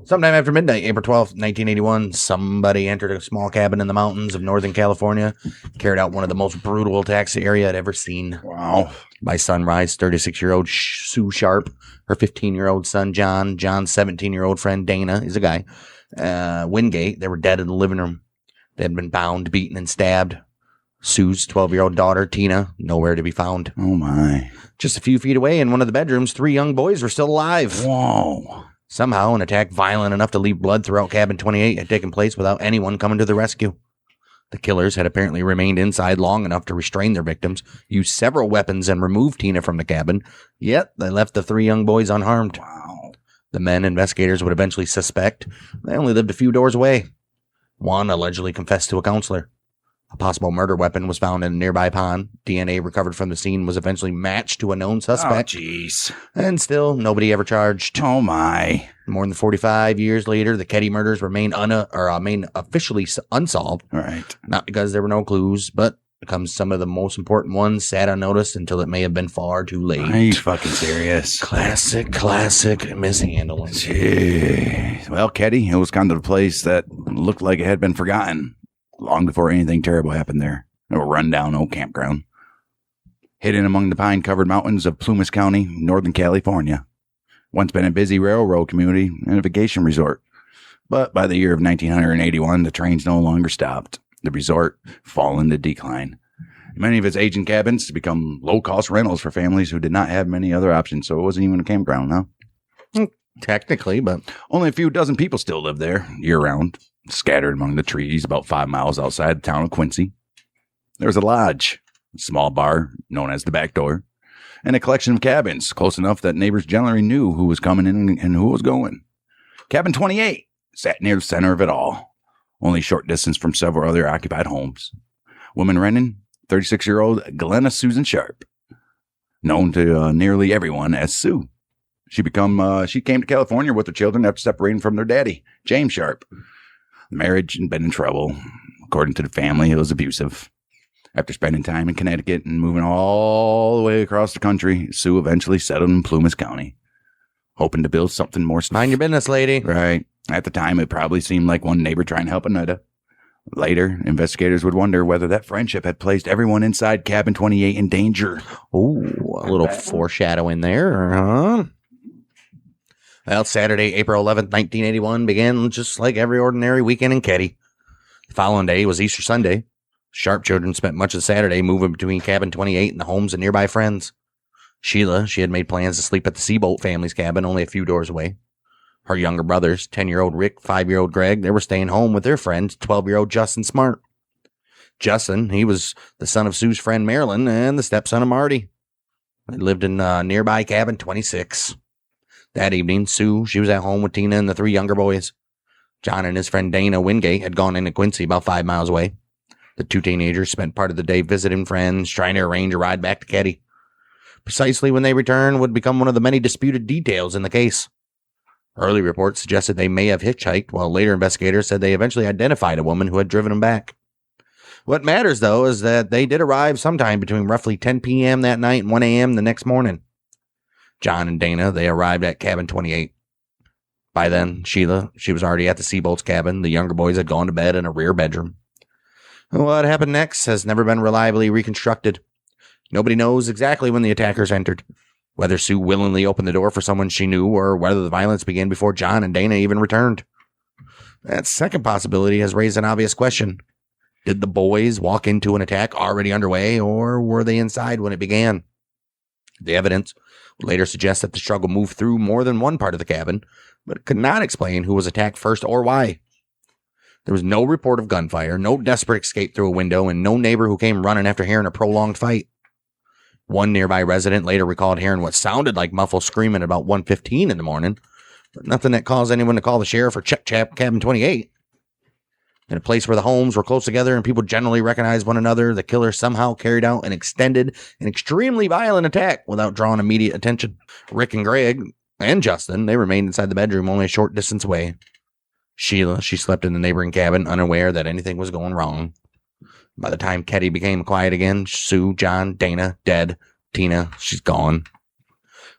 Sometime after midnight, April 12th, 1981, somebody entered a small cabin in the mountains of Northern California, carried out one of the most brutal attacks the area had ever seen. Wow. By sunrise, 36-year-old Sue Sharp, her 15-year-old son, John's 17-year-old friend, Dana, is a guy, Wingate, they were dead in the living room. They had been bound, beaten, and stabbed. Sue's 12-year-old daughter, Tina, nowhere to be found. Oh, my. Just a few feet away in one of the bedrooms, 3 young boys were still alive. Whoa. Somehow, an attack violent enough to leave blood throughout cabin 28 had taken place without anyone coming to the rescue. The killers had apparently remained inside long enough to restrain their victims, used several weapons, and remove Tina from the cabin, yet they left the 3 young boys unharmed. Wow. The men investigators would eventually suspect they only lived a few doors away. One allegedly confessed to a counselor. A possible murder weapon was found in a nearby pond. DNA recovered from the scene was eventually matched to a known suspect. Oh, jeez. And still, nobody ever charged. Oh, my. More than 45 years later, the Keddie murders remain officially unsolved. Right. Not because there were no clues, but because some of the most important ones sat unnoticed until it may have been far too late. Are you fucking serious? Classic mishandling. Jeez. Well, Keddie, it was kind of a place that looked like it had been forgotten long before anything terrible happened there. A rundown old campground. Hidden among the pine-covered mountains of Plumas County, Northern California. Once been a busy railroad community and a vacation resort. But by the year of 1981, the trains no longer stopped. The resort fall into decline. Many of its aging cabins become low-cost rentals for families who did not have many other options, so it wasn't even a campground, no? Technically, but only a few dozen people still live there year-round, scattered among the trees about 5 miles outside the town of Quincy. There was a lodge, a small bar known as the Back Door, and a collection of cabins close enough that neighbors generally knew who was coming in and who was going. Cabin 28 sat near the center of it all, only a short distance from several other occupied homes. Woman renting, 36-year-old Glenna Susan Sharp, known to nearly everyone as Sue. She came to California with her children after separating from their daddy, James Sharp. The marriage had been in trouble. According to the family, it was abusive. After spending time in Connecticut and moving all the way across the country, Sue eventually settled in Plumas County, hoping to build something more. Mind your business, lady. Right. At the time, it probably seemed like one neighbor trying to help another. Later, investigators would wonder whether that friendship had placed everyone inside Cabin 28 in danger. Ooh, a little foreshadowing there, huh? Well, Saturday, April 11th, 1981 began just like every ordinary weekend in Keddie. The following day was Easter Sunday. Sharp children spent much of Saturday moving between Cabin 28 and the homes of nearby friends. Sheila, she had made plans to sleep at the Seabolt family's cabin only a few doors away. Her younger brothers, 10-year-old Rick, 5-year-old Greg, they were staying home with their friend, 12-year-old Justin Smart. Justin, he was the son of Sue's friend Marilyn and the stepson of Marty. They lived in nearby Cabin 26. That evening, Sue, she was at home with Tina and the 3 younger boys. John and his friend Dana Wingate had gone into Quincy about 5 miles away. The 2 teenagers spent part of the day visiting friends, trying to arrange a ride back to Keddie. Precisely when they returned would become one of the many disputed details in the case. Early reports suggested they may have hitchhiked, while later investigators said they eventually identified a woman who had driven them back. What matters, though, is that they did arrive sometime between roughly 10 p.m. that night and 1 a.m. the next morning. John and Dana, they arrived at Cabin 28. By then, Sheila, she was already at the Seabolt's cabin. The younger boys had gone to bed in a rear bedroom. What happened next has never been reliably reconstructed. Nobody knows exactly when the attackers entered, whether Sue willingly opened the door for someone she knew or whether the violence began before John and Dana even returned. That second possibility has raised an obvious question. Did the boys walk into an attack already underway, or were they inside when it began? The evidence would later suggest that the struggle moved through more than one part of the cabin, but it could not explain who was attacked first or why. There was no report of gunfire, no desperate escape through a window, and no neighbor who came running after hearing a prolonged fight. One nearby resident later recalled hearing what sounded like muffled screaming at about 1:15 in the morning, but nothing that caused anyone to call the sheriff or check Cabin 28. In a place where the homes were close together and people generally recognized one another, the killer somehow carried out an extended and extremely violent attack without drawing immediate attention. Rick and Greg and Justin, they remained inside the bedroom only a short distance away. Sheila, she slept in the neighboring cabin, unaware that anything was going wrong. By the time Keddie became quiet again, Sue, John, Dana, dead. Tina, she's gone.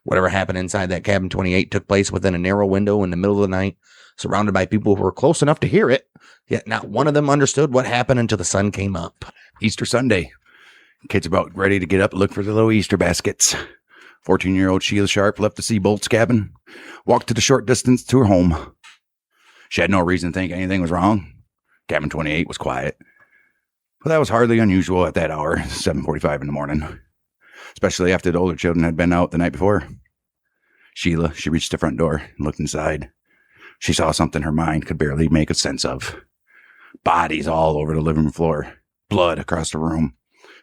Whatever happened inside that Cabin 28 took place within a narrow window in the middle of the night, surrounded by people who were close enough to hear it, yet not one of them understood what happened until the sun came up. Easter Sunday. Kids about ready to get up and look for the little Easter baskets. 14-year-old Sheila Sharp left the Seabolt's cabin, walked to the short distance to her home. She had no reason to think anything was wrong. Cabin 28 was quiet. But that was hardly unusual at that hour, 7:45 in the morning, especially after the older children had been out the night before. Sheila, she reached the front door and looked inside. She saw something her mind could barely make a sense of. Bodies all over the living room floor. Blood across the room.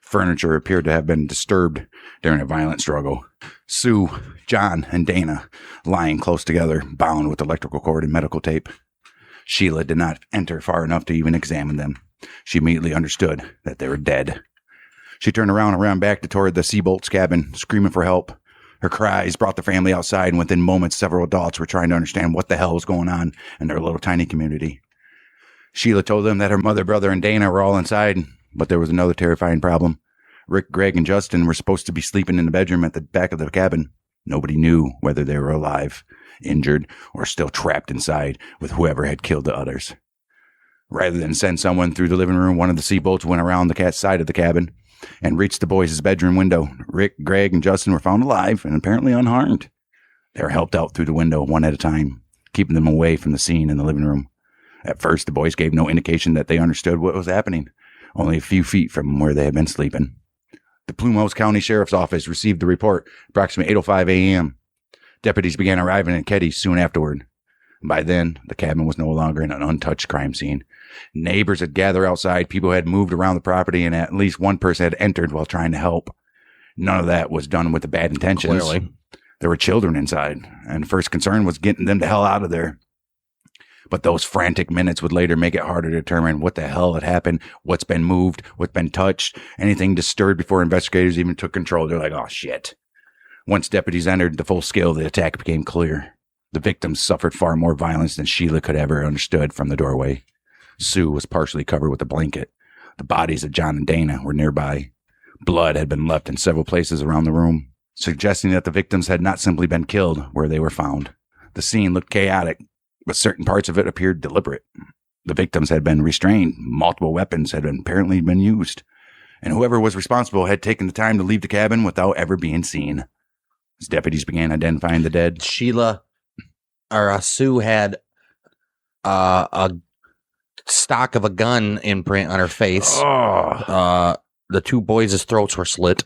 Furniture appeared to have been disturbed during a violent struggle. Sue, John, and Dana lying close together, bound with electrical cord and medical tape. Sheila did not enter far enough to even examine them. She immediately understood that they were dead. She turned around and ran back toward the Seabolt's cabin, screaming for help. Her cries brought the family outside, and within moments, several adults were trying to understand what the hell was going on in their little tiny community. Sheila told them that her mother, brother, and Dana were all inside, but there was another terrifying problem. Rick, Greg, and Justin were supposed to be sleeping in the bedroom at the back of the cabin. Nobody knew whether they were alive, injured, or still trapped inside with whoever had killed the others. Rather than send someone through the living room, one of the Seabolts went around the cat's side of the cabin and reached the boys' bedroom window. Rick, Greg, and Justin were found alive and apparently unharmed. They were helped out through the window one at a time, keeping them away from the scene in the living room. At first, the boys gave no indication that they understood what was happening, only a few feet from where they had been sleeping. The Plymouth County Sheriff's Office received the report approximately 8:05 a.m. Deputies began arriving in Keddie soon afterward. By then, the cabin was no longer an untouched crime scene. Neighbors had gathered outside, people had moved around the property, and at least one person had entered while trying to help. None of that was done with the bad intentions. Clearly. There were children inside, and the first concern was getting them the hell out of there. But those frantic minutes would later make it harder to determine what the hell had happened, what's been moved, what's been touched, anything disturbed before investigators even took control. They're like, oh, shit. Once deputies entered the full scale of the attack became clear. The victims suffered far more violence than Sheila could ever understood from the doorway. Sue was partially covered with a blanket. The bodies of John and Dana were nearby. Blood had been left in several places around the room, suggesting that the victims had not simply been killed where they were found. The scene looked chaotic, but certain parts of it appeared deliberate. The victims had been restrained. Multiple weapons had apparently been used. And whoever was responsible had taken the time to leave the cabin without ever being seen. As deputies began identifying the dead, Sue had a stock of a gun imprint on her face. The two boys' throats were slit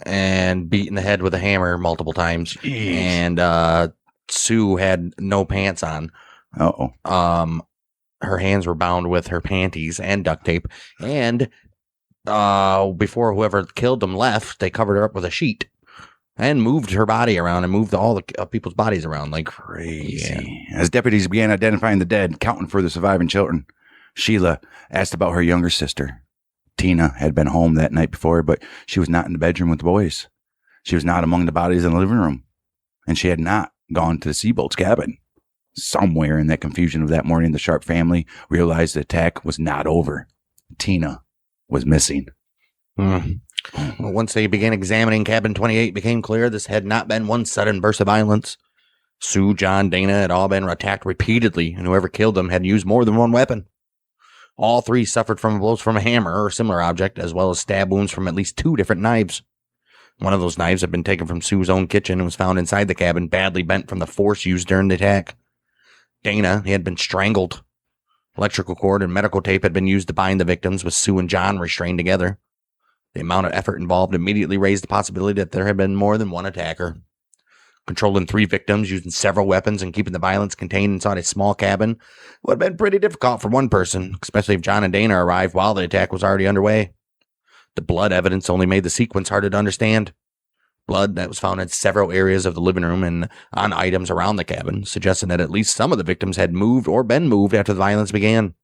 and beat in the head with a hammer multiple times. Jeez. And Sue had no pants on. Her hands were bound with her panties and duct tape. And before whoever killed them left, they covered her up with a sheet and moved her body around and moved all the people's bodies around like crazy. Yeah. As deputies began identifying the dead, counting for the surviving children, Sheila asked about her younger sister. Tina had been home that night before, but she was not in the bedroom with the boys. She was not among the bodies in the living room. And she had not gone to the Seabolt's cabin. Somewhere in that confusion of that morning, the Sharp family realized the attack was not over. Tina was missing. Well, once they began examining cabin 28, it became clear this had not been one sudden burst of violence. Sue, John, Dana had all been attacked repeatedly, and whoever killed them had used more than one weapon. All three suffered from blows from a hammer or similar object, as well as stab wounds from at least 2 different knives. One of those knives had been taken from Sue's own kitchen and was found inside the cabin, badly bent from the force used during the attack. Dana, he had been strangled. Electrical cord and medical tape had been used to bind the victims, with Sue and John restrained together. The amount of effort involved immediately raised the possibility that there had been more than one attacker. Controlling 3 victims, using several weapons, and keeping the violence contained inside a small cabin would have been pretty difficult for one person, especially if John and Dana arrived while the attack was already underway. The blood evidence only made the sequence harder to understand. Blood that was found in several areas of the living room and on items around the cabin, suggesting that at least some of the victims had moved or been moved after the violence began.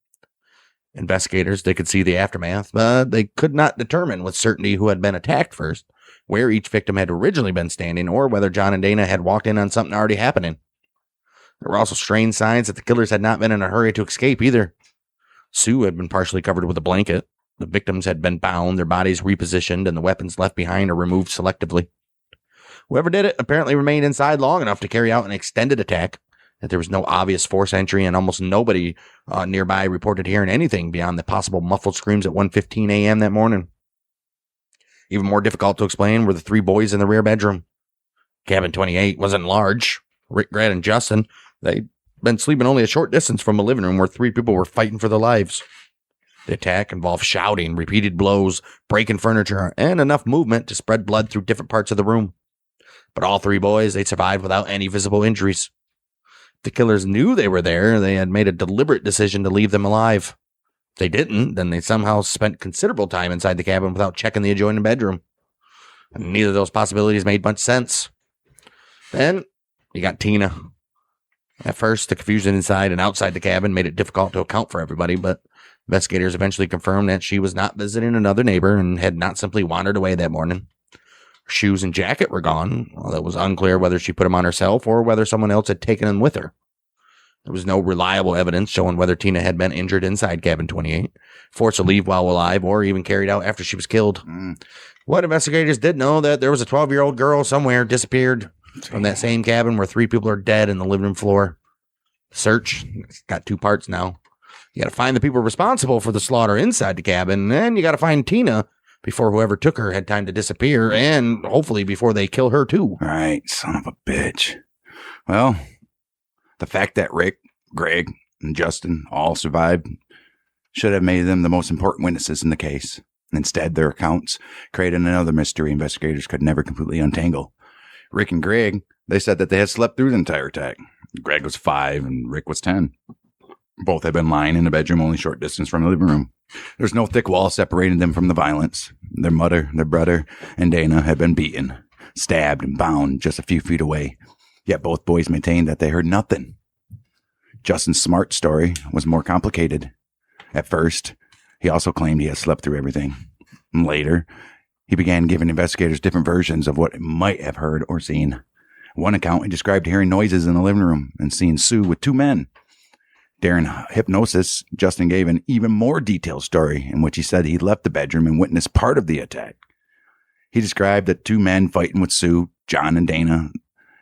Investigators, they could see the aftermath, but they could not determine with certainty who had been attacked first, where each victim had originally been standing, or whether John and Dana had walked in on something already happening. There were also strange signs that the killers had not been in a hurry to escape either. Sue had been partially covered with a blanket. The victims had been bound, their bodies repositioned, and the weapons left behind or removed selectively. Whoever did it apparently remained inside long enough to carry out an extended attack, that there was no obvious forced entry, and almost nobody nearby reported hearing anything beyond the possible muffled screams at 1:15 a.m. that morning. Even more difficult to explain were the three boys in the rear bedroom. Cabin 28 wasn't large. Rick, Grant, and Justin, they'd been sleeping only a short distance from a living room where three people were fighting for their lives. The attack involved shouting, repeated blows, breaking furniture, and enough movement to spread blood through different parts of the room. But all three boys, they survived without any visible injuries. The killers knew they were there. They had made a deliberate decision to leave them alive. If they didn't, then they somehow spent considerable time inside the cabin without checking the adjoining bedroom. And neither of those possibilities made much sense. Then you got Tina. At first, the confusion inside and outside the cabin made it difficult to account for everybody, but investigators eventually confirmed that she was not visiting another neighbor and had not simply wandered away that morning. Her shoes and jacket were gone, although it was unclear whether she put them on herself or whether someone else had taken them with her. There was no reliable evidence showing whether Tina had been injured inside cabin 28, forced to leave while alive, or even carried out after she was killed. What investigators did know that there was a 12-year-old girl somewhere disappeared from that same cabin where three people are dead in the living room floor. Search, it's got two parts now. You got to find the people responsible for the slaughter inside the cabin, and you got to find Tina before whoever took her had time to disappear, and hopefully before they kill her too. Right, son of a bitch. Well, the fact that Rick, Greg, and Justin all survived should have made them the most important witnesses in the case. Instead, their accounts created another mystery investigators could never completely untangle. Rick and Greg, they said that they had slept through the entire attack. Greg was 5 and Rick was 10. Both had been lying in a bedroom only short distance from the living room. There's no thick wall separating them from the violence. Their mother, their brother, and Dana had been beaten, stabbed, and bound just a few feet away. Yet both boys maintained that they heard nothing. Justin's smart story was more complicated. At first, he also claimed he had slept through everything. Later, he began giving investigators different versions of what he might have heard or seen. One account, he described hearing noises in the living room and seeing Sue with 2 men. During hypnosis, Justin gave an even more detailed story in which he said he left the bedroom and witnessed part of the attack. He described the 2 men fighting with Sue, John, and Dana,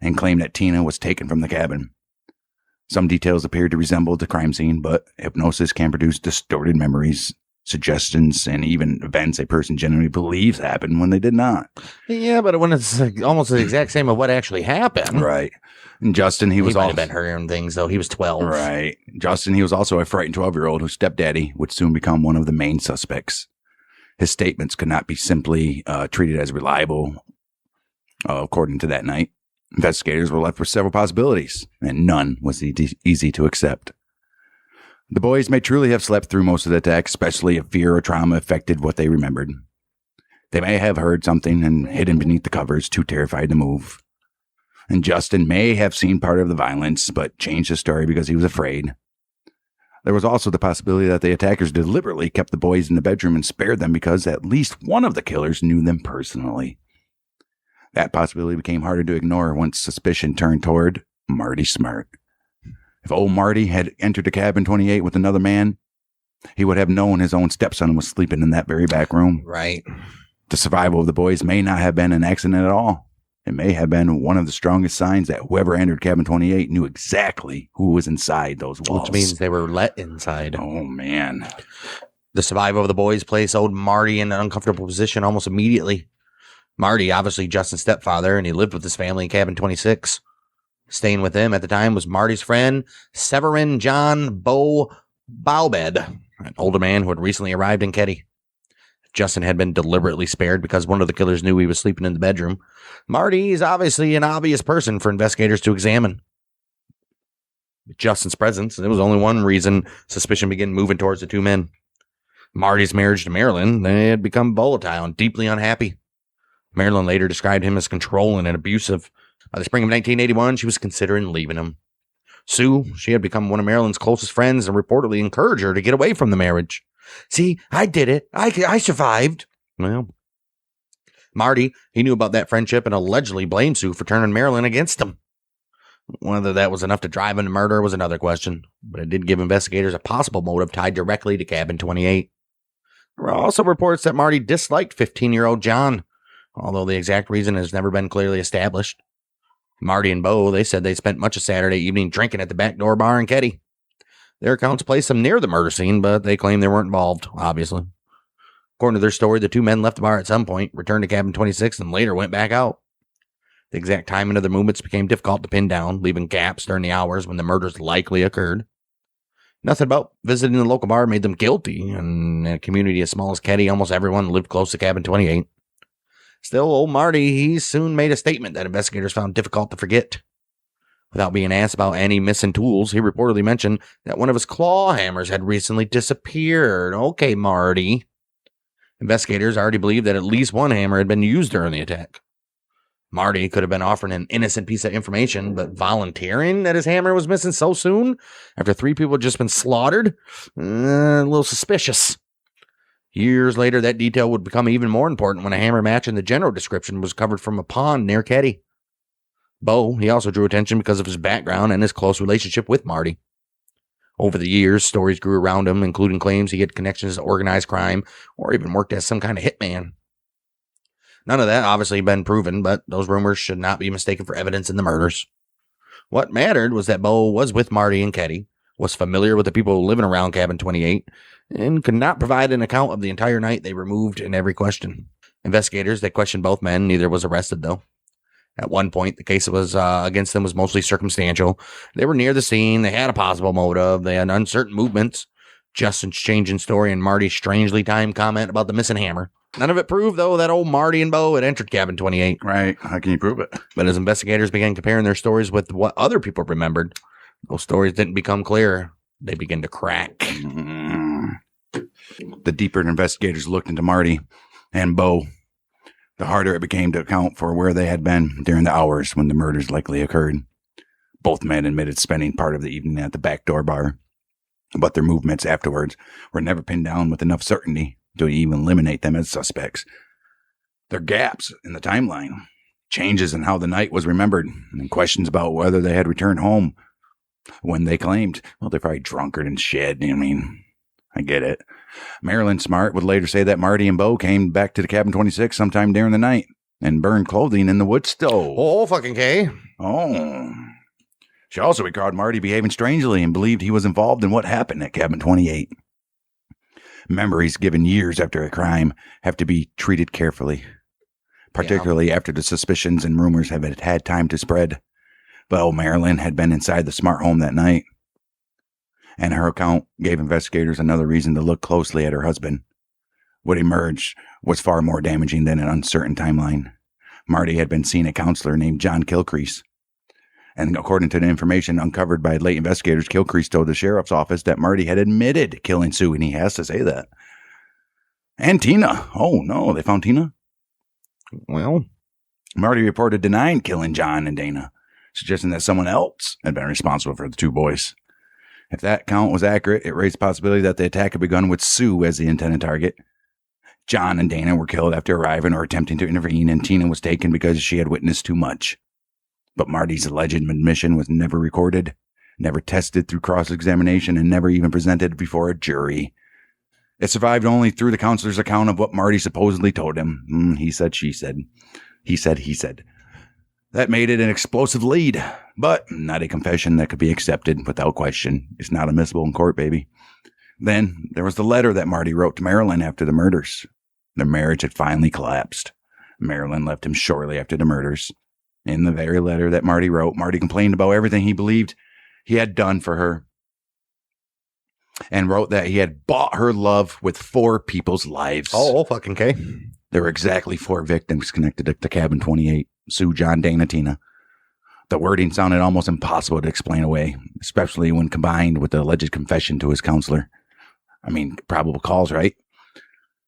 and claimed that Tina was taken from the cabin. Some details appeared to resemble the crime scene, but hypnosis can produce distorted memories, suggestions, and even events a person generally believes happened when they did not. Yeah, but when it's almost the exact same of what actually happened. Right. And Justin, he was might also have been hearing things, though. He was 12. Right. Justin, he was also a frightened 12-year-old whose stepdaddy would soon become one of the main suspects. His statements could not be simply treated as reliable, according to that night. Investigators were left with several possibilities, and none was easy to accept. The boys may truly have slept through most of the attack, especially if fear or trauma affected what they remembered. They may have heard something and hidden beneath the covers, too terrified to move. And Justin may have seen part of the violence, but changed his story because he was afraid. There was also the possibility that the attackers deliberately kept the boys in the bedroom and spared them because at least one of the killers knew them personally. That possibility became harder to ignore once suspicion turned toward Marty Smart. If old Marty had entered the cabin 28 with another man, he would have known his own stepson was sleeping in that very back room. Right. The survival of the boys may not have been an accident at all. It may have been one of the strongest signs that whoever entered cabin 28 knew exactly who was inside those walls. Which means they were let inside. Oh, man. The survival of the boys' place owed Marty in an uncomfortable position almost immediately. Marty, obviously Justin's stepfather, and he lived with his family in cabin 26. Staying with him at the time was Marty's friend, Severin John Baubed, an older man who had recently arrived in Keddie. Justin had been deliberately spared because one of the killers knew he was sleeping in the bedroom. Marty is obviously an obvious person for investigators to examine. With Justin's presence, there was only one reason suspicion began moving towards the 2 men. Marty's marriage to Marilyn, they had become volatile and deeply unhappy. Marilyn later described him as controlling and abusive. By the spring of 1981, she was considering leaving him. Sue, she had become one of Marilyn's closest friends and reportedly encouraged her to get away from the marriage. See, I did it. I survived. Well, Marty, he knew about that friendship and allegedly blamed Sue for turning Marilyn against him. Whether that was enough to drive him to murder was another question, but it did give investigators a possible motive tied directly to cabin 28. There were also reports that Marty disliked 15-year-old John, although the exact reason has never been clearly established. Marty and Bo, they said they spent much of Saturday evening drinking at the back door bar in Keddie. Their accounts placed them near the murder scene, but they claim they weren't involved, obviously. According to their story, the two men left the bar at some point, returned to cabin 26, and later went back out. The exact timing of their movements became difficult to pin down, leaving gaps during the hours when the murders likely occurred. Nothing about visiting the local bar made them guilty, and in a community as small as Keddie, almost everyone lived close to cabin 28. Still, old Marty, he soon made a statement that investigators found difficult to forget. Without being asked about any missing tools, he reportedly mentioned that one of his claw hammers had recently disappeared. Okay, Marty. Investigators already believed that at least one hammer had been used during the attack. Marty could have been offering an innocent piece of information, but volunteering that his hammer was missing so soon, after 3 people had just been slaughtered, a little suspicious. Years later, that detail would become even more important when a hammer match in the general description was covered from a pond near Keddie. Bo, he also drew attention because of his background and his close relationship with Marty. Over the years, stories grew around him, including claims he had connections to organized crime or even worked as some kind of hitman. None of that obviously been proven, but those rumors should not be mistaken for evidence in the murders. What mattered was that Bo was with Marty and Keddie, was familiar with the people living around cabin 28, and could not provide an account of the entire night they removed in every question. Investigators, they questioned both men. Neither was arrested, though. At one point, the case was against them was mostly circumstantial. They were near the scene. They had a possible motive. They had uncertain movements. Justin's changing story and Marty's strangely timed comment about the missing hammer. None of it proved, though, that old Marty and Bo had entered cabin 28. Right. How can you prove it? But as investigators began comparing their stories with what other people remembered, those stories didn't become clearer. They began to crack. The deeper investigators looked into Marty and Bo, the harder it became to account for where they had been during the hours when the murders likely occurred. Both men admitted spending part of the evening at the back door bar, but their movements afterwards were never pinned down with enough certainty to even eliminate them as suspects. Their gaps in the timeline, changes in how the night was remembered, and questions about whether they had returned home when they claimed, well, they're probably drunkard and shit. I mean, I get it. Marilyn Smart would later say that Marty and Bo came back to the cabin 26 sometime during the night and burned clothing in the wood stove. Oh, fucking K. Oh. She also recalled Marty behaving strangely and believed he was involved in what happened at cabin 28. Memories given years after a crime have to be treated carefully, particularly after the suspicions and rumors have had time to spread. But Marilyn had been inside the Smart home that night, and her account gave investigators another reason to look closely at her husband. What emerged was far more damaging than an uncertain timeline. Marty had been seeing a counselor named John Kilcrease. And according to the information uncovered by late investigators, Kilcrease told the sheriff's office that Marty had admitted killing Sue, and he has to say that. And Tina. Oh, no, they found Tina? Well, Marty reported denying killing John and Dana, suggesting that someone else had been responsible for the 2 boys. If that count was accurate, it raised the possibility that the attack had begun with Sue as the intended target. John and Dana were killed after arriving or attempting to intervene, and Tina was taken because she had witnessed too much. But Marty's alleged admission was never recorded, never tested through cross-examination, and never even presented before a jury. It survived only through the counselor's account of what Marty supposedly told him. He said, she said. He said. That made it an explosive lead, but not a confession that could be accepted without question. It's not admissible in court, baby. Then there was the letter that Marty wrote to Marilyn after the murders. Their marriage had finally collapsed. Marilyn left him shortly after the murders. In the very letter that Marty wrote, Marty complained about everything he believed he had done for her, and wrote that he had bought her love with 4 people's lives. oh, fucking K. There were exactly 4 victims connected to cabin 28, Sue, John, Dana, Tina. The wording sounded almost impossible to explain away, especially when combined with the alleged confession to his counselor. I mean, probable cause, right?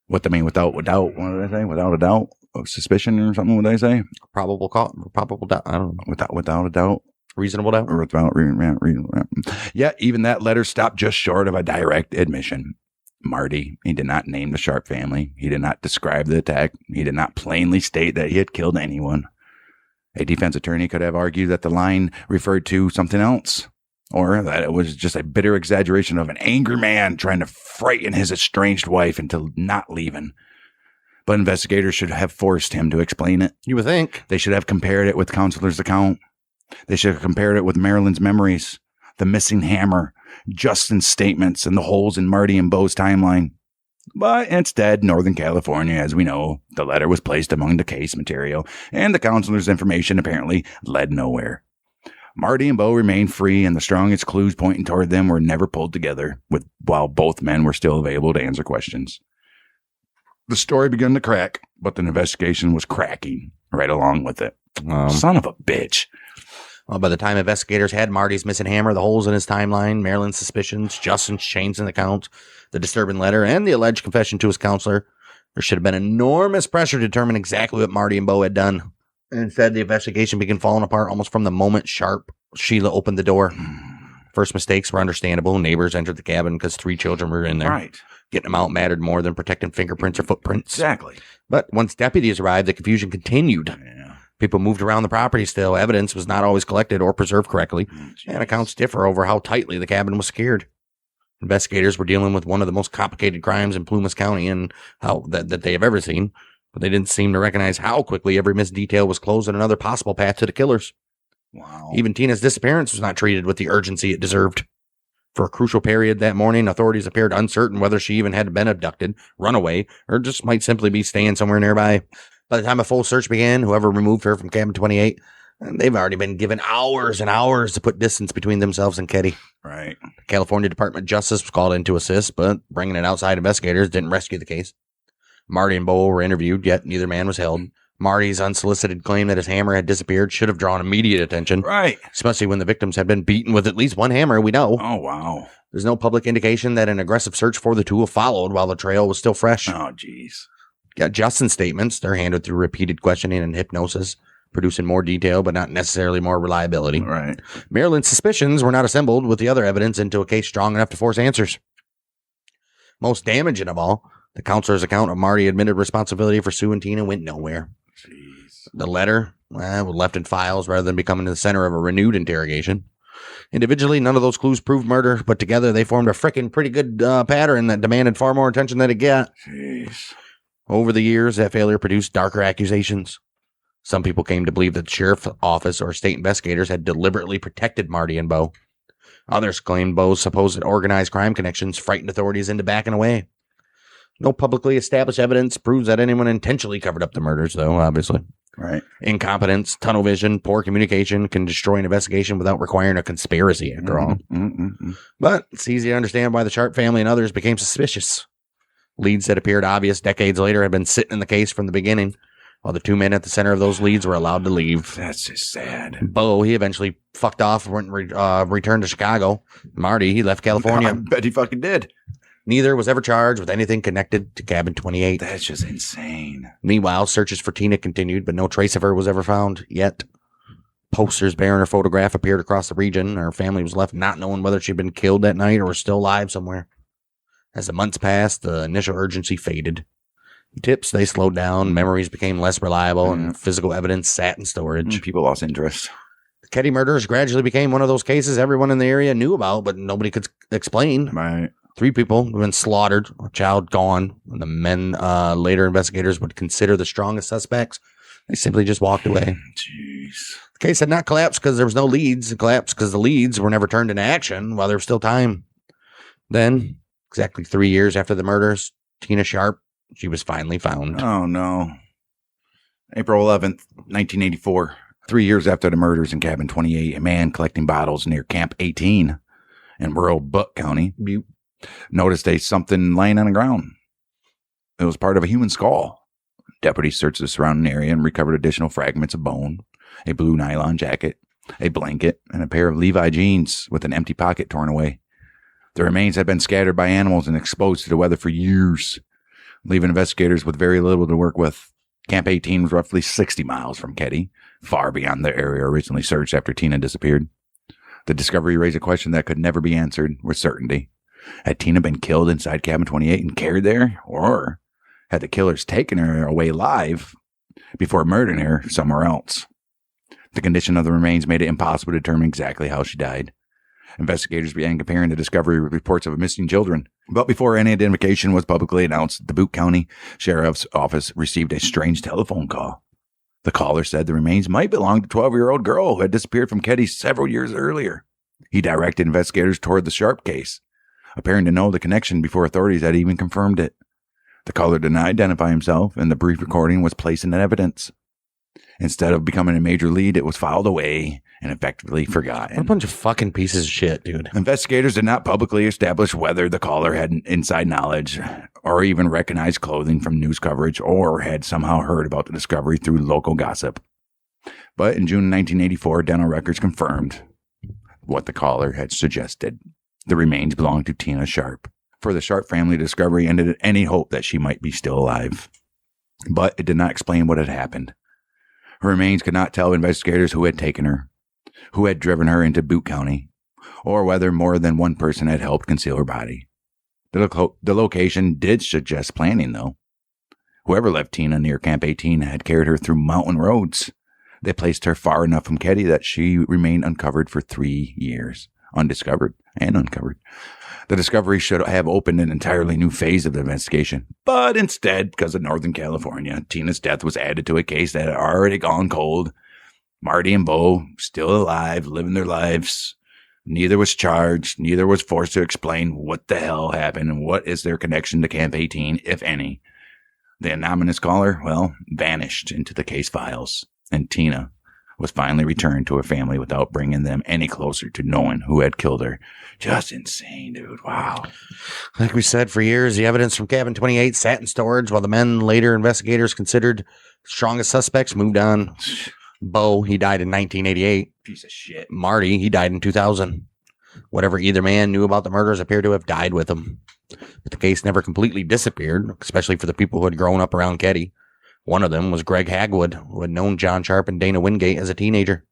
Without a doubt, suspicion or something, what did I say? Probable doubt. I don't know. Without a doubt. Reasonable doubt. Yeah, even that letter stopped just short of a direct admission. Marty, he did not name the Sharp family. He did not describe the attack. He did not plainly state that he had killed anyone. A defense attorney could have argued that the line referred to something else, or that it was just a bitter exaggeration of an angry man trying to frighten his estranged wife into not leaving. But investigators should have forced him to explain it. You would think. They should have compared it with counselor's account. They should have compared it with Marilyn's memories, the missing hammer, Justin's statements, and the holes in Marty and Bo's timeline. But instead, Northern California, as we know, the letter was placed among the case material, and the counselor's information apparently led nowhere. Marty and Bo remained free, and the strongest clues pointing toward them were never pulled together, while both men were still available to answer questions. The story began to crack, but the investigation was cracking right along with it. Son of a bitch. Well, by the time investigators had Marty's missing hammer, the holes in his timeline, Marilyn's suspicions, Justin's change in account, the disturbing letter, and the alleged confession to his counselor, there should have been enormous pressure to determine exactly what Marty and Bo had done. Instead, the investigation began falling apart almost from the moment Sheila opened the door. First mistakes were understandable. Neighbors entered the cabin because 3 children were in there. Right. Getting them out mattered more than protecting fingerprints or footprints. Exactly. But once deputies arrived, the confusion continued. Yeah. People moved around the property still. Evidence was not always collected or preserved correctly, and accounts differ over how tightly the cabin was secured. Investigators were dealing with one of the most complicated crimes in Plumas County and how that they have ever seen, but they didn't seem to recognize how quickly every missed detail was closing another possible path to the killers. Wow. Even Tina's disappearance was not treated with the urgency it deserved. For a crucial period that morning, authorities appeared uncertain whether she even had been abducted, run away, or just might simply be staying somewhere nearby. By the time a full search began, whoever removed her from cabin 28, they've already been given hours and hours to put distance between themselves and Keddie. Right. The California Department of Justice was called in to assist, but bringing in outside investigators didn't rescue the case. Marty and Bo were interviewed, yet neither man was held. Marty's unsolicited claim that his hammer had disappeared should have drawn immediate attention. Right. Especially when the victims had been beaten with at least one hammer, we know. Oh, wow. There's no public indication that an aggressive search for the tool followed while the trail was still fresh. Oh, jeez. Got Justin's statements. They're handled through repeated questioning and hypnosis, producing more detail, but not necessarily more reliability. Right. Marilyn's suspicions were not assembled with the other evidence into a case strong enough to force answers. Most damaging of all, the counselor's account of Marty admitted responsibility for Sue and Tina went nowhere. Jeez. The letter was left in files rather than becoming the center of a renewed interrogation. Individually, none of those clues proved murder, but together they formed a frickin' pretty good pattern that demanded far more attention than it got. Jeez. Over the years, that failure produced darker accusations. Some people came to believe that the sheriff's office or state investigators had deliberately protected Marty and Bo. Others claimed Bo's supposed organized crime connections frightened authorities into backing away. No publicly established evidence proves that anyone intentionally covered up the murders, though, obviously. Right. Incompetence, tunnel vision, poor communication can destroy an investigation without requiring a conspiracy, after all. But it's easy to understand why the Sharp family and others became suspicious. Leads that appeared obvious decades later had been sitting in the case from the beginning, while the 2 men at the center of those leads were allowed to leave. That's just sad. Bo, he eventually fucked off and returned to Chicago. Marty, he left California. I bet he fucking did. Neither was ever charged with anything connected to Cabin 28. That's just insane. Meanwhile, searches for Tina continued, but no trace of her was ever found yet. Posters bearing her photograph appeared across the region. Her family was left not knowing whether she'd been killed that night or was still alive somewhere. As the months passed, the initial urgency faded. Tips, they slowed down, memories became less reliable, and physical evidence sat in storage. People lost interest. The Keddie murders gradually became one of those cases everyone in the area knew about, but nobody could explain. Right. 3 people have been slaughtered, a child gone, and the men later investigators would consider the strongest suspects. They simply just walked away. Jeez. The case had not collapsed because there was no leads. It collapsed because the leads were never turned into action while there was still time. Then, exactly 3 years after the murders, Tina Sharp, she was finally found. Oh, no. April 11th, 1984. 3 years after the murders in Cabin 28, a man collecting bottles near Camp 18 in rural Butte County noticed something laying on the ground. It was part of a human skull. Deputies searched the surrounding area and recovered additional fragments of bone, a blue nylon jacket, a blanket, and a pair of Levi jeans with an empty pocket torn away. The remains had been scattered by animals and exposed to the weather for years, leaving investigators with very little to work with. Camp 18 was roughly 60 miles from Keddie, far beyond the area originally searched after Tina disappeared. The discovery raised a question that could never be answered with certainty. Had Tina been killed inside Cabin 28 and carried there? Or had the killers taken her away live before murdering her somewhere else? The condition of the remains made it impossible to determine exactly how she died. Investigators began comparing the discovery with reports of missing children. But before any identification was publicly announced, the Butte County Sheriff's Office received a strange telephone call. The caller said the remains might belong to a 12-year-old girl who had disappeared from Keddie several years earlier. He directed investigators toward the Sharp case, appearing to know the connection before authorities had even confirmed it. The caller did not identify himself, and the brief recording was placed in evidence. Instead of becoming a major lead, it was filed away and effectively forgotten. What a bunch of fucking pieces of shit, dude. Investigators did not publicly establish whether the caller had inside knowledge or even recognized clothing from news coverage or had somehow heard about the discovery through local gossip. But in June 1984, dental records confirmed what the caller had suggested. The remains belonged to Tina Sharp. For the Sharp family, the discovery ended any hope that she might be still alive. But it did not explain what had happened. Her remains could not tell investigators who had taken her, who had driven her into Butte County, or whether more than one person had helped conceal her body. The location did suggest planning, though. Whoever left Tina near Camp 18 had carried her through mountain roads. They placed her far enough from Keddie that she remained uncovered for 3 years, undiscovered and uncovered. The discovery should have opened an entirely new phase of the investigation, but instead, because of Northern California, Tina's death was added to a case that had already gone cold. Marty and Bo, still alive, living their lives. Neither was charged, neither was forced to explain what the hell happened and what is their connection to Camp 18, if any. The anonymous caller, well, vanished into the case files, and Tina was finally returned to her family without bringing them any closer to knowing who had killed her. Just insane, dude. Wow. Like we said, for years, the evidence from Cabin 28 sat in storage while the men later investigators considered strongest suspects moved on. Bo, he died in 1988. Piece of shit. Marty, he died in 2000. Whatever either man knew about the murders appeared to have died with them. But the case never completely disappeared, especially for the people who had grown up around Keddie. One of them was Greg Hagwood, who had known John Sharp and Dana Wingate as a teenager.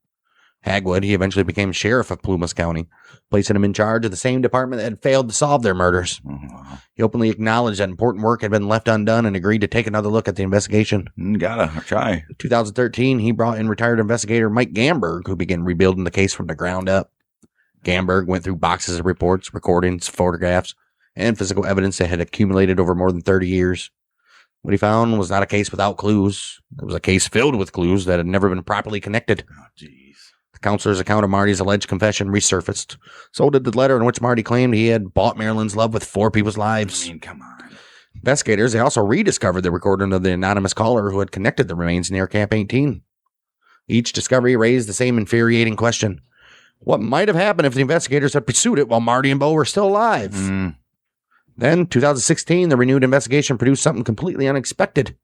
Hagwood, he eventually became sheriff of Plumas County, placing him in charge of the same department that had failed to solve their murders. Oh, He openly acknowledged that important work had been left undone and agreed to take another look at the investigation. gotta try. In 2013, he brought in retired investigator Mike Gamberg, who began rebuilding the case from the ground up. Gamberg went through boxes of reports, recordings, photographs, and physical evidence that had accumulated over more than 30 years. What he found was not a case without clues. It was a case filled with clues that had never been properly connected. Oh, jeez. The counselor's account of Marty's alleged confession resurfaced. So did the letter in which Marty claimed he had bought Marilyn's love with 4 people's lives. I mean, come on. Investigators, they also rediscovered the recording of the anonymous caller who had connected the remains near Camp 18. Each discovery raised the same infuriating question. What might have happened if the investigators had pursued it while Marty and Bo were still alive? Then, 2016, the renewed investigation produced something completely unexpected.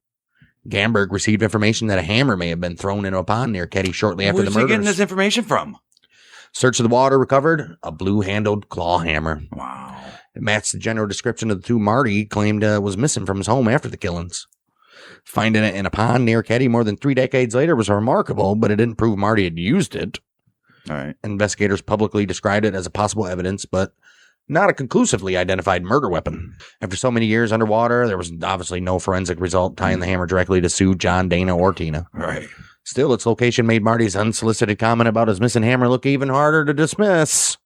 Gamberg received information that a hammer may have been thrown into a pond near Keddie shortly after the Where's murders. he getting this information from? Search of the water recovered a blue-handled claw hammer. Wow. It matched the general description of the 2 Marty claimed was missing from his home after the killings. Finding it in a pond near Keddie more than 3 decades later was remarkable, but it didn't prove Marty had used it. All right. Investigators publicly described it as a possible evidence, but not a conclusively identified murder weapon. After so many years underwater, there was obviously no forensic result tying the hammer directly to Sue, John, Dana, or Tina. Right. Still, its location made Marty's unsolicited comment about his missing hammer look even harder to dismiss.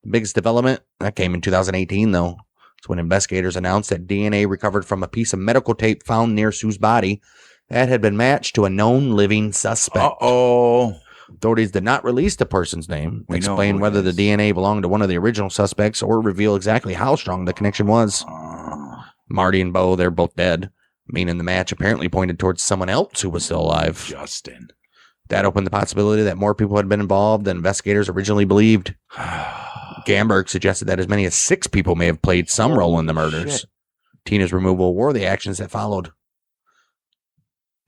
The biggest development, that came in 2018, though. It's when investigators announced that DNA recovered from a piece of medical tape found near Sue's body that had been matched to a known living suspect. Uh-oh. Authorities did not release the person's name, We know explain who it whether the is. DNA belonged to one of the original suspects, or reveal exactly how strong the connection was. Marty and Bo, they're both dead, meaning the match apparently pointed towards someone else who was still alive. Justin. That opened the possibility that more people had been involved than investigators originally believed. Gamberg suggested that as many as 6 people may have played some role in the murders. Shit. Tina's removal were the actions that followed.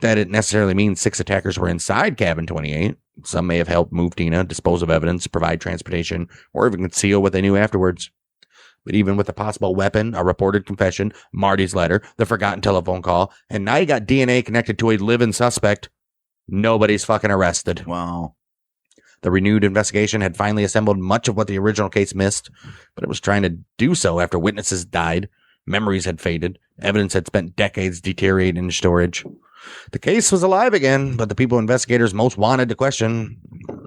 That didn't necessarily mean 6 attackers were inside Cabin 28. Some may have helped move Tina, dispose of evidence, provide transportation, or even conceal what they knew afterwards. But even with a possible weapon, a reported confession, Marty's letter, the forgotten telephone call, and now you got DNA connected to a living suspect, nobody's fucking arrested. Wow. The renewed investigation had finally assembled much of what the original case missed, but it was trying to do so after witnesses died, memories had faded, evidence had spent decades deteriorating in storage. The case was alive again, but the people investigators most wanted to question,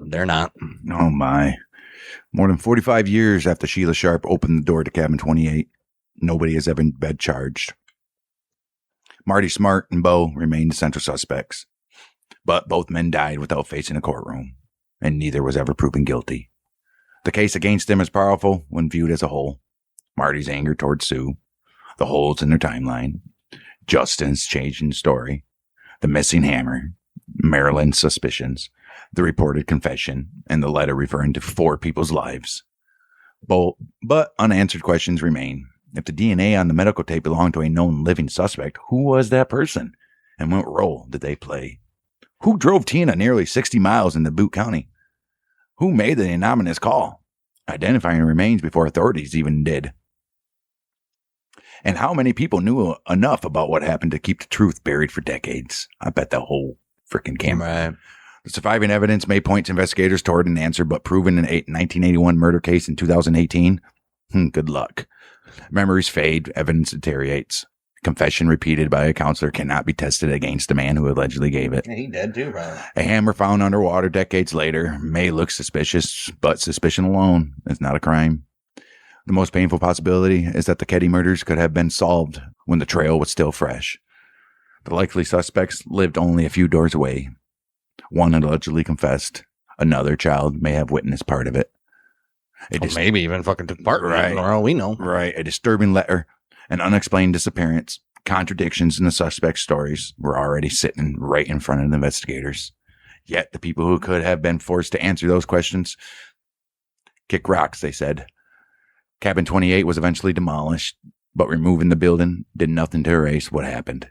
they're not. Oh, my. More than 45 years after Sheila Sharp opened the door to Cabin 28, nobody has ever been charged. Marty Smart and Bo remain the central suspects. But both men died without facing a courtroom, and neither was ever proven guilty. The case against them is powerful when viewed as a whole. Marty's anger towards Sue, the holes in their timeline, Justin's changing story, the missing hammer, Marilyn's suspicions, the reported confession, and the letter referring to 4 people's lives. But unanswered questions remain. If the DNA on the medical tape belonged to a known living suspect, who was that person? And what role did they play? Who drove Tina nearly 60 miles into Butte County? Who made the anonymous call? Identifying remains before authorities even did. And how many people knew enough about what happened to keep the truth buried for decades? I bet the whole freaking camera. Right. The surviving evidence may point investigators toward an answer, but proven in a 1981 murder case in 2018? Good luck. Memories fade, evidence deteriorates. Confession repeated by a counselor cannot be tested against the man who allegedly gave it. Yeah, he dead too, bro. A hammer found underwater decades later may look suspicious, but suspicion alone is not a crime. The most painful possibility is that the Keddie murders could have been solved when the trail was still fresh. The likely suspects lived only a few doors away. One allegedly confessed. Another child may have witnessed part of it. Maybe even fucking took part in it, for all we know. Right. A disturbing letter, an unexplained disappearance, contradictions in the suspect's stories were already sitting right in front of the investigators. Yet the people who could have been forced to answer those questions kick rocks, they said. Cabin 28 was eventually demolished, but removing the building did nothing to erase what happened.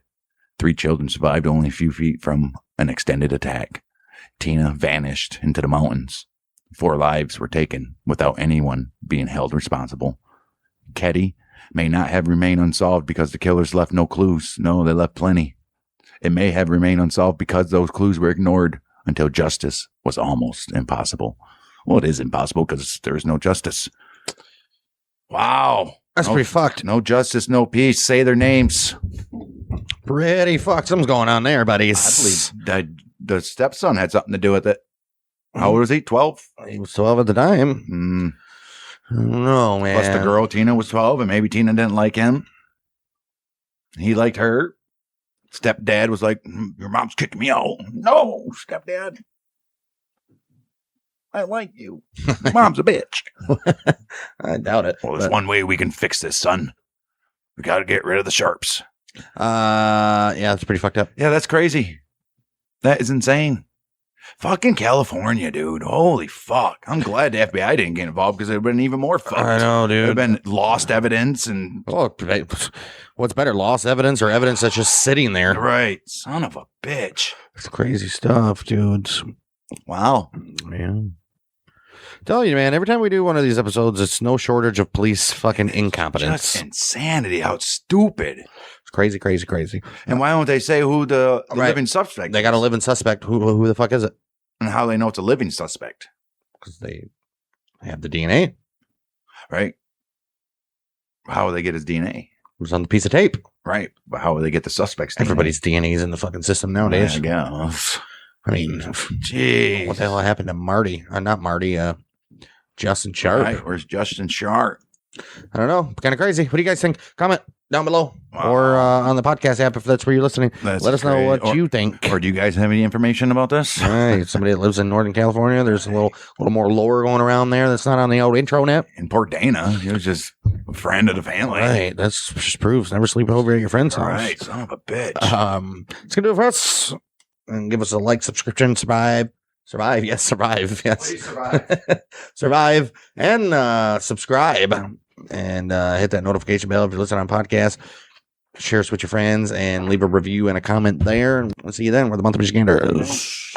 3 children survived only a few feet from an extended attack. Tina vanished into the mountains. 4 lives were taken without anyone being held responsible. Keddie may not have remained unsolved because the killers left no clues. No, they left plenty. It may have remained unsolved because those clues were ignored until justice was almost impossible. Well, it is impossible because there is no justice. Wow. That's pretty fucked. No justice, no peace. Say their names. Pretty fucked. Something's going on there, buddies. I believe the stepson had something to do with it. How old was he? 12? He was 12 at the time. I don't know, man. Plus the girl, Tina, was 12, and maybe Tina didn't like him. He liked her. Stepdad was like, your mom's kicking me out. No, stepdad. I like you. Mom's a bitch. I doubt it. Well, there's one way we can fix this, son. We got to get rid of the sharps. Yeah, that's pretty fucked up. Yeah, that's crazy. That is insane. Fucking California, dude. Holy fuck. I'm glad the FBI didn't get involved because it would have been even more fucked. I know, dude. It would have been lost evidence and... Oh, what's better, lost evidence or evidence that's just sitting there? Right. Son of a bitch. It's crazy stuff, dude. Wow. Man. Tell you, man, every time we do one of these episodes, it's no shortage of police fucking incompetence. Just insanity. How stupid. It's crazy, crazy, crazy. And why don't they say who the living suspect They got a living suspect. Who the fuck is it? And how they know it's a living suspect. Because they have the DNA. Right. How will they get his DNA? It was on the piece of tape. Right. But how will they get the suspect's DNA? Everybody's DNA is in the fucking system nowadays. I guess. I mean, jeez. What the hell happened to Marty? Not Marty, Justin Sharp. Right. Where's Justin Sharp? I don't know. Kind of crazy. What do you guys think? Comment down below or on the podcast app if that's where you're listening. Let us know what you think. Or do you guys have any information about this? Right. Somebody that lives in Northern California. There's a little more lore going around there that's not on the old intro net. And poor Dana. He was just a friend of the family. Right. That's just proves never sleep over at your friend's house. Right. Son of a bitch. It's going to do it for us. And give us a like, subscription, survive. Yes, survive. Yes. Please survive. Survive and subscribe. And hit that notification bell if you're listening on podcast. Share us with your friends and leave a review and a comment there. And we'll see you then. We're the Monthly Michiganders.